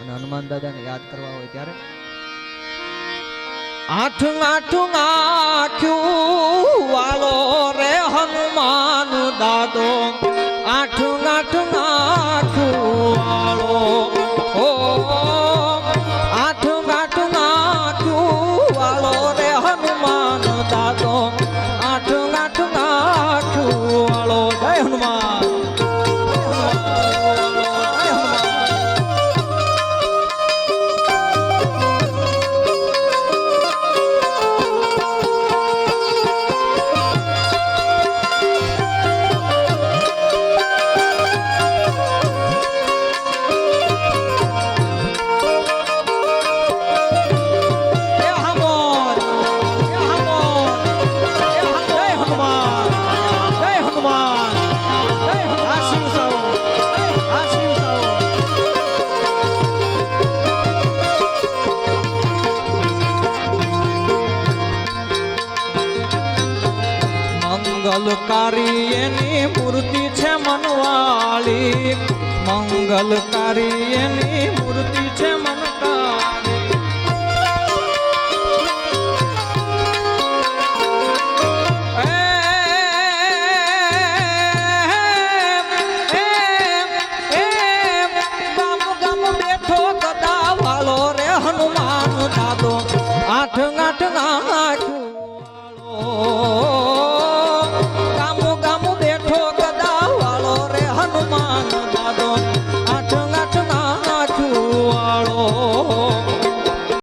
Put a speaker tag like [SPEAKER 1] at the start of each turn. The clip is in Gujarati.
[SPEAKER 1] અને હનુમાન દાદાને યાદ કરવા હોય ત્યારે
[SPEAKER 2] આઠું આઠું આખ્યું વાલો રે હનુમાન દાદો આઠું આઠું આખ્યું વાલો ઓ આઠું આઠું આખ્યું વાલો રે હનુમાન દાદો આઠું આઠું આખ્યું વાલો જય હનુમાન મંગલકારી એની મૂર્તિ છે મનવાળી મંગલકારી એની મૂર્તિ છે મન